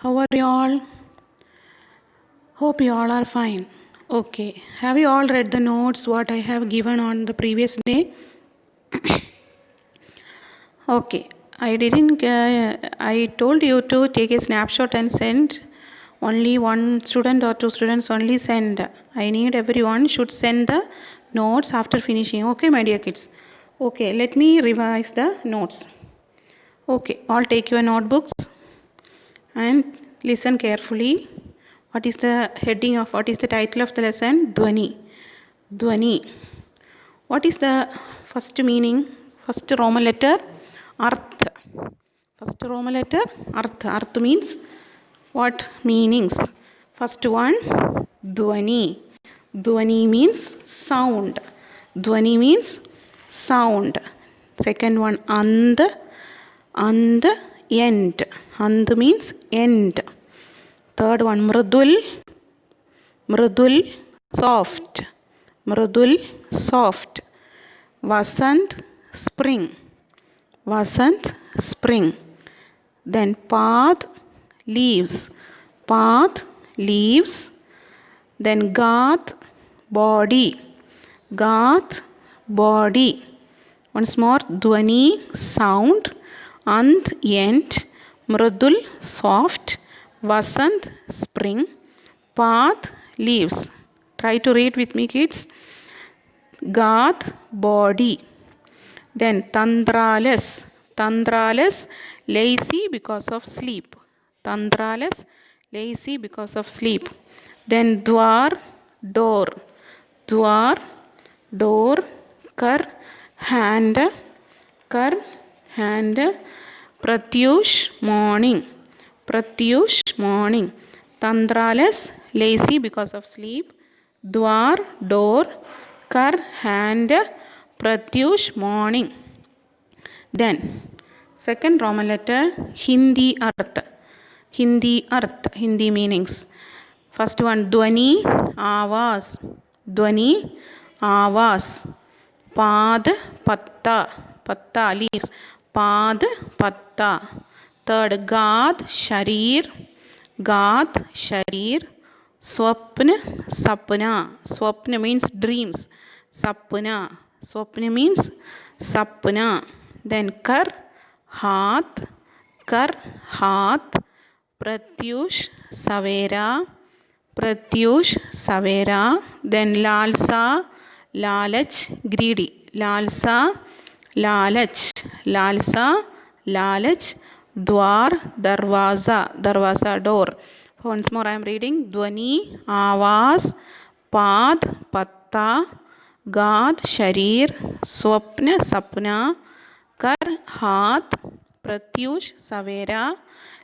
How are you all? Hope you all are fine. Okay. Have you all read the notes what I have given on the previous day? Okay. I told you to take a snapshot and send. Only one student or two students only send. I need everyone should send the notes after finishing. Okay, my dear kids. Okay, let me revise the notes. Okay, all take your notebooks and listen carefully. What is the heading of what is the title of the lesson? Dhvani. Dhvani. What is the first meaning? First Roman letter? Arth. First Roman letter? Arth. Arth means what meanings? First one, Dhvani. Dhvani means sound. Dhvani means sound. Second one, And. And end. And means end. Third one, Mridul. Mridul, soft. Mridul, soft. Vasant, spring. Vasant, spring. Then Path, leaves. Path, leaves. Then Gath, body. Gath, body. Once more, Dhvani, sound. And end. Mridul, soft. Vasant, spring. Path, leaves. Try to read with me, kids. Gath, body. Then Tandraless. Tandraless, lazy because of sleep. Tandraless, lazy because of sleep. Then Dwar, door. Dwar, door. Kar, hand. Kar, hand. Pratyush, morning. Pratyush, morning. Tandraless, lazy because of sleep. Dwar, door. Kar, hand. Pratyush, morning. Then, second Roman letter, Hindi Arth. Hindi Arth, Hindi meanings. First one, Dhvani, Avas. Dhvani, Avas. Pad, Patta. Patta, leaves. Pad, Patta. Third, Gath, Sharir. Gath, Sharir. Swapna, Sapna. Swapna means dreams. Sapna. Swapna means Sapna. Then Kar, Hath. Kar, Hath. Pratyush, Savera. Pratyush, Savera. Then Lalsa, Lalach, greedy. Lalsa, Lalach. Lalsa, Lalach. Dwar, Darwaza. Darwaza, door. Once more I am reading. Dhvani, Avas, Path, Patta, Gath, Sharir, Swapna, Sapna, Kar, Hath, Pratyush, Savera,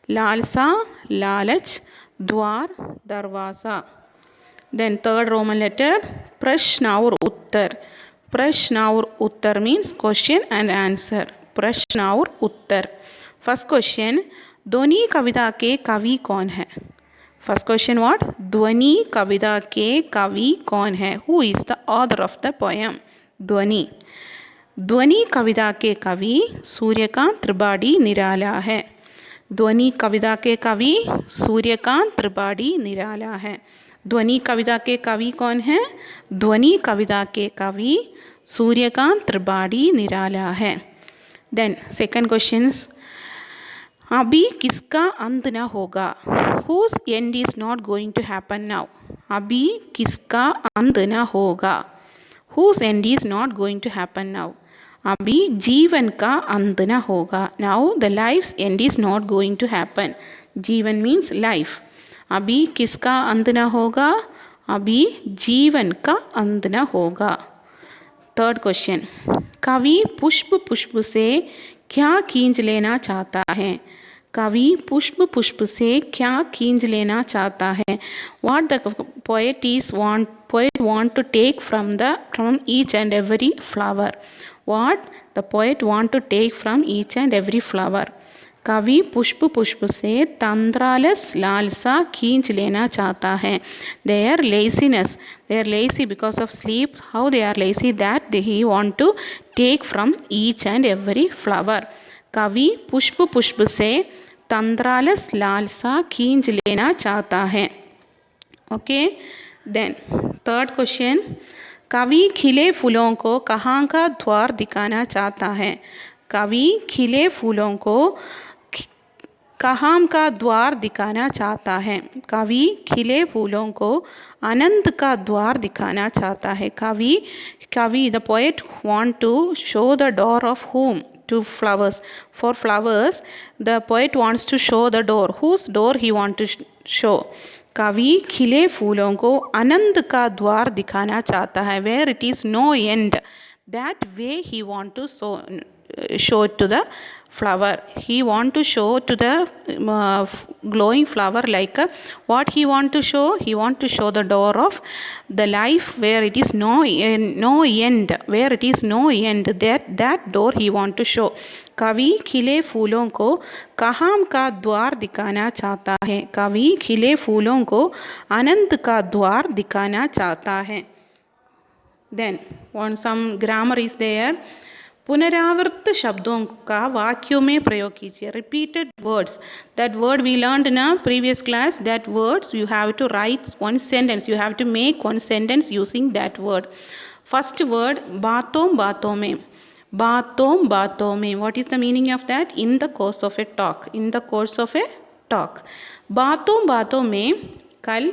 Lalsa, Lalach, Dwar, Darwaza. Then third Roman letter, Prashna or Uttar. Prashna or Uttar means question and answer. Prashna or Uttar. First question, Dhvani कविता के कवि कौन है? First question what? Dhvani कविता के कवि कौन है? Who is the author of the poem? Dhvani. ध्वनि कविता के कवि सूर्यकांत त्रिपाठी निराला है. ध्वनि कविता के कवि सूर्यकांत त्रिपाठी निराला है. ध्वनि कविता के कवि कौन है? ध्वनि कविता के कवि सूर्यकांत त्रिपाठी निराला है. देन सेकंड क्वेश्चंस, अभी किसका अंत न होगा? Whose end is not going to happen now? अभी किसका अंत न होगा? Whose end is not going to happen now? अभी जीवन का अंत न होगा. Now the life's end is not going to happen. जीवन means life. अभी किसका अंत न होगा? अभी जीवन का अंत न होगा. थर्ड क्वेश्चन, कवि पुष्प पुष्प से क्या खींच लेना चाहता है? कवि पुष्प पुष्प से क्या खींच लेना चाहता है? What the poet want to take from each and every flower? What the poet want to take from each and every flower? कवि पुष्प पुष्प से तंद्रालस लालसा खींच लेना चाहता है. Their laziness, they are lazy because of sleep. How they are lazy? That he want to take from each and every flower. कवि पुष्प पुष्प से तंद्रालस लालसा खींच लेना चाहता है. Okay, then third question. कवि खिले फूलों को कहाँ का द्वार दिखाना चाहता है. कवि खिले फूलों को कहाँ का द्वार दिखाना चाहता है. कवि खिले फूलों को आनंद का द्वार दिखाना चाहता है. कवि the poet want to show the door of whom? To flowers. For flowers, the poet wants to show the door. Whose door he want to show? कवि खिले फूलों को आनंद का द्वार दिखाना चाहता है. Where it is no end, that way he want to show it to the flower. He want to show to the glowing flower like what he want to show. He want to show the door of the life where it is no end, where it is no end, that door he want to show. कवि खिले फूलों को कहाँ का द्वार दिखाना चाहता है. कवि खिले फूलों को आनंद का द्वार दिखाना चाहता है. Then some grammar is there. पुनरावृत्त शब्दों का वाक्यों में प्रयोग कीजिए. Repeated words. That word we learned in a previous class. That words you have to write one sentence. You have to make one sentence using that word. First word बातों बातों में. बातों बातों में. What is the meaning of that? In the course of a talk. In the course of a talk. बातों बातों में कल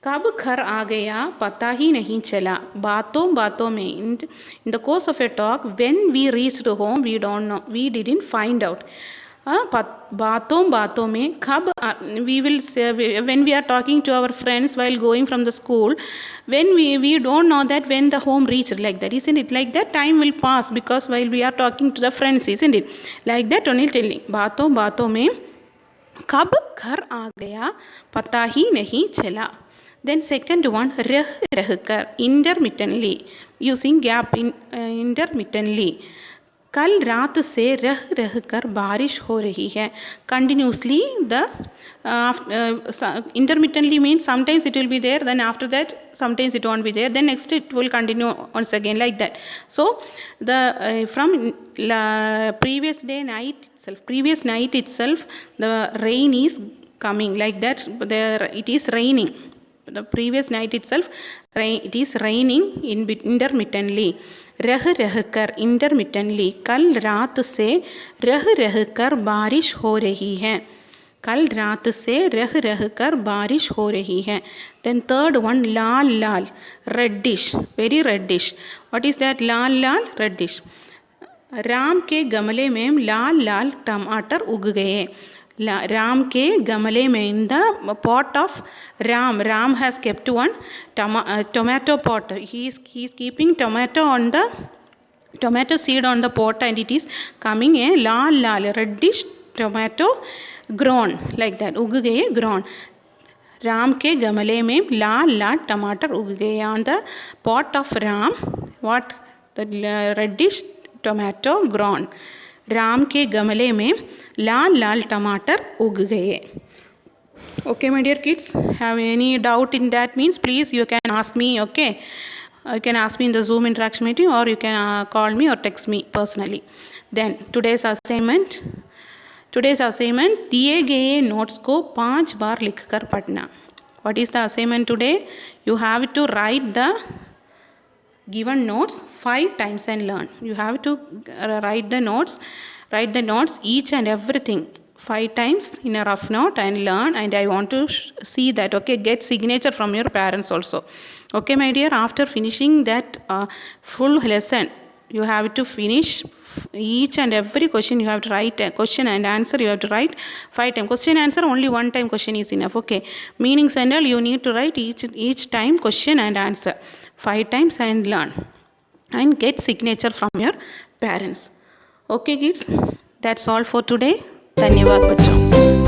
कब घर आ गया पता ही नहीं चला. बातों बातों में. In the course of a talk, when we reached home, we don't know, we didn't find out. बातों बातों में कब we will say, when we are talking to our friends while going from the school, when we don't know that when the home reached, like that, isn't it? Like that time will pass because while we are talking to the friends, isn't it? Like that only telling. बातों बातों में कब घर आ गया पता ही नहीं चला. Then second one, रह रह कर, intermittently, using gap in intermittently. कल रात से रह रह कर बारिश हो रही है. Continuously, the intermittently means sometimes it will be there, then after that sometimes it won't be there, then next it will continue once again, like that. So the from previous night itself the rain is coming, like that. There it is raining. The previous night itself it is raining intermittently. रह रह कर, intermittently. कल रात से रह रह कर बारिश हो रही है. कल रात से रह रह कर बारिश हो रही है. Then third one, Lal Lal, reddish, very reddish. What is that? Lal Lal, reddish. Ram के गमले में लाल लाल टमाटर उग गए. राम के गमले में, in the pot of Ram has kept one tomato pot. He is keeping tomato seed on the pot, and it is coming a Lal reddish tomato grown, like that. उग गए, grown. राम के गमले में लाल लाल टमाटर उग गए. On the pot of Ram, what? The reddish tomato grown. Ram के गमले में लाल लाल टमाटर उग गए. Okay, my dear kids, have any doubt in that means please you can ask me. Okay, you can ask me in the Zoom interaction meeting, or you can call me or text me personally. Then today's assignment दिए गए notes को 5 बार लिखकर पढ़ना. What is the assignment today? You have to write the given notes 5 times and learn. You have to write the notes each and everything 5 times in a rough note and learn. And I want to see that. Okay, get signature from your parents also. Okay, my dear, after finishing that full lesson, you have to finish each and every question. You have to write a question and answer. You have to write 5 times. Question answer only one time question is enough. Okay, meanings and all you need to write each time question and answer 5 times and learn and get signature from your parents. Okay kids, that's all for today. धन्यवाद बच्चों.